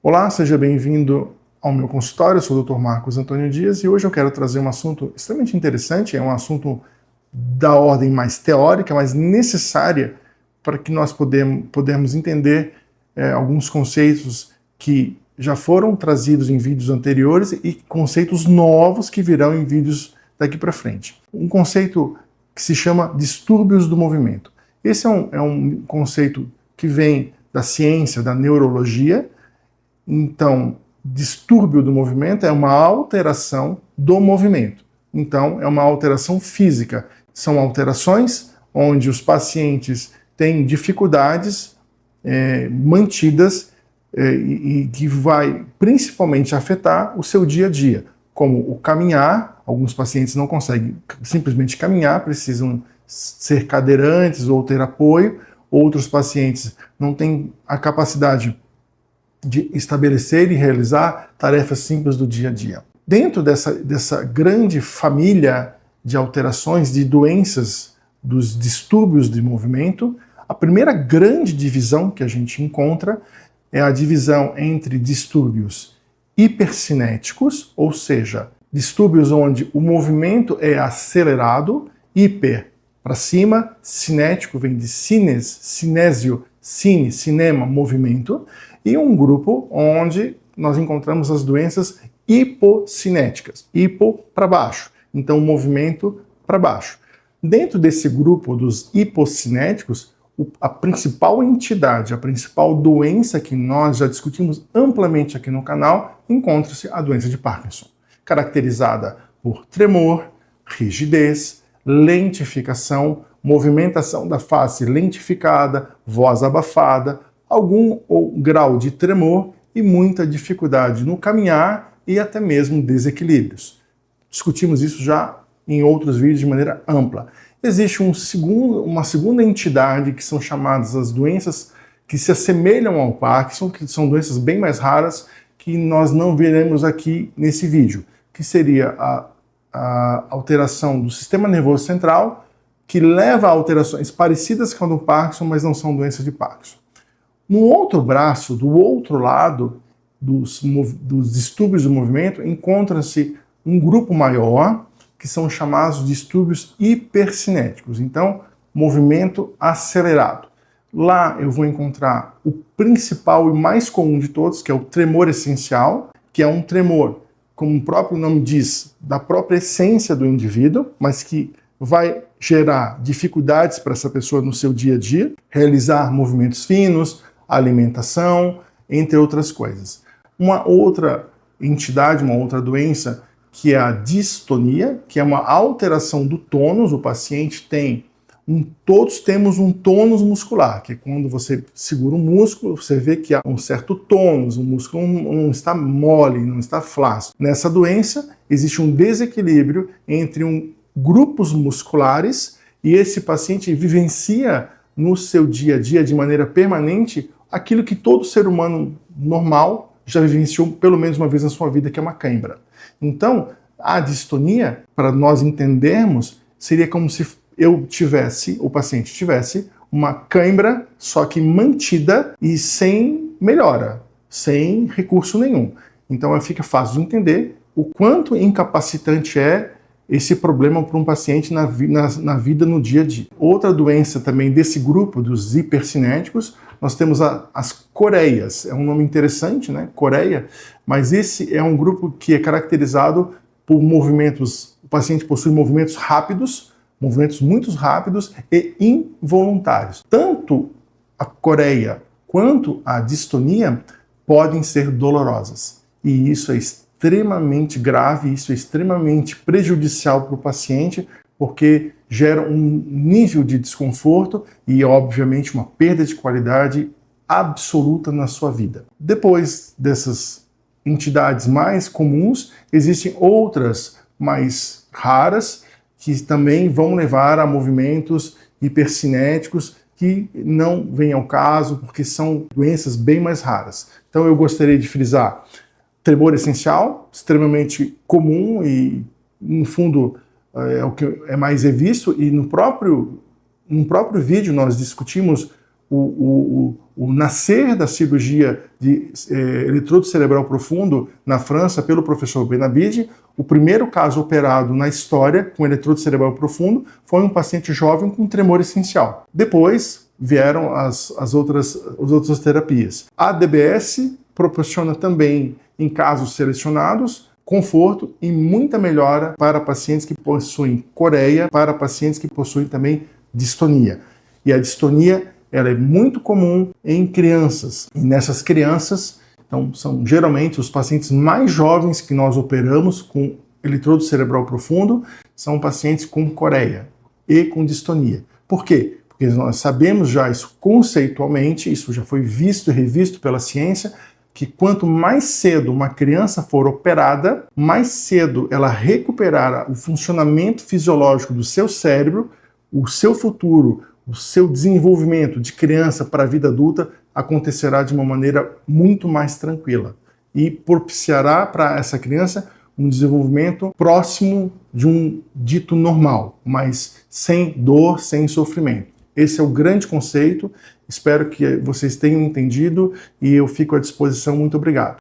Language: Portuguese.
Olá, seja bem-vindo ao meu consultório. Eu sou o Dr. Marcos Antônio Dias e hoje eu quero trazer um assunto extremamente interessante, é um assunto da ordem mais teórica, mas necessária para que nós podemos entender alguns conceitos que já foram trazidos em vídeos anteriores e conceitos novos que virão em vídeos daqui para frente. Um conceito que se chama distúrbios do movimento. Esse é um conceito que vem da ciência, da neurologia. Então, distúrbio do movimento é uma alteração do movimento. Então, é uma alteração física. São alterações onde os pacientes têm dificuldades mantidas e que vai principalmente afetar o seu dia a dia, como o caminhar. Alguns pacientes não conseguem simplesmente caminhar, precisam ser cadeirantes ou ter apoio. Outros pacientes não têm a capacidade de estabelecer e realizar tarefas simples do dia a dia. Dentro dessa grande família de alterações, de doenças, dos distúrbios de movimento, a primeira grande divisão que a gente encontra é a divisão entre distúrbios hipercinéticos, ou seja, distúrbios onde o movimento é acelerado, hiper para cima, cinético vem de cines, cinésio, cine, cinema, movimento, e um grupo onde nós encontramos as doenças hipocinéticas, hipo para baixo, então o movimento para baixo. Dentro desse grupo dos hipocinéticos, a principal entidade, a principal doença que nós já discutimos amplamente aqui no canal, encontra-se a doença de Parkinson, caracterizada por tremor, rigidez, lentificação, movimentação da face lentificada, voz abafada, algum grau de tremor e muita dificuldade no caminhar e até mesmo desequilíbrios. Discutimos isso já em outros vídeos de maneira ampla. Existe uma segunda entidade que são chamadas as doenças que se assemelham ao Parkinson, que são doenças bem mais raras que nós não veremos aqui nesse vídeo, que seria a alteração do sistema nervoso central, que leva a alterações parecidas com a do Parkinson, mas não são doenças de Parkinson. No outro braço, do outro lado dos distúrbios do movimento, encontra-se um grupo maior, que são chamados distúrbios hipercinéticos. Então, movimento acelerado. Lá eu vou encontrar o principal e mais comum de todos, que é o tremor essencial, que é um tremor, como o próprio nome diz, da própria essência do indivíduo, mas que vai gerar dificuldades para essa pessoa no seu dia a dia, realizar movimentos finos, alimentação, entre outras coisas. Uma outra entidade, uma outra doença, que é a distonia, que é uma alteração do tônus. O paciente tem todos temos um tônus muscular, que é quando você segura um músculo, você vê que há um certo tônus, o músculo não está mole, não está flácido. Nessa doença, existe um desequilíbrio entre grupos musculares e esse paciente vivencia no seu dia a dia, de maneira permanente, aquilo que todo ser humano normal já vivenciou pelo menos uma vez na sua vida, que é uma cãibra. Então, a distonia, para nós entendermos, seria como se o paciente tivesse uma cãibra, só que mantida e sem melhora, sem recurso nenhum. Então, fica fácil de entender o quanto incapacitante é esse problema para um paciente na vida no dia a dia. Outra doença também desse grupo dos hipercinéticos, nós temos as coreias. É um nome interessante, né? Coreia, mas esse é um grupo que é caracterizado por movimentos, o paciente possui movimentos rápidos, movimentos muito rápidos e involuntários. Tanto a coreia quanto a distonia podem ser dolorosas. E isso é extremamente grave, isso é extremamente prejudicial para o paciente, porque gera um nível de desconforto e, obviamente, uma perda de qualidade absoluta na sua vida. Depois dessas entidades mais comuns, existem outras mais raras que também vão levar a movimentos hipercinéticos que não vêm ao caso, porque são doenças bem mais raras. Então eu gostaria de frisar tremor essencial, extremamente comum e, no fundo, é o que é mais visto, e no próprio vídeo nós discutimos o nascer da cirurgia de eletrodo cerebral profundo na França pelo professor Benabide. O primeiro caso operado na história com eletrodo cerebral profundo foi um paciente jovem com tremor essencial. Depois vieram as outras terapias. A DBS proporciona também, em casos selecionados, conforto e muita melhora para pacientes que possuem coreia, para pacientes que possuem também distonia. E a distonia ela é muito comum em crianças. E nessas crianças, então, são geralmente os pacientes mais jovens que nós operamos com eletrodo cerebral profundo, são pacientes com coreia e com distonia. Por quê? Porque nós sabemos já isso conceitualmente, isso já foi visto e revisto pela ciência, que quanto mais cedo uma criança for operada, mais cedo ela recuperará o funcionamento fisiológico do seu cérebro, o seu futuro, o seu desenvolvimento de criança para a vida adulta acontecerá de uma maneira muito mais tranquila e propiciará para essa criança um desenvolvimento próximo de um dito normal, mas sem dor, sem sofrimento. Esse é o grande conceito. Espero que vocês tenham entendido e eu fico à disposição. Muito obrigado.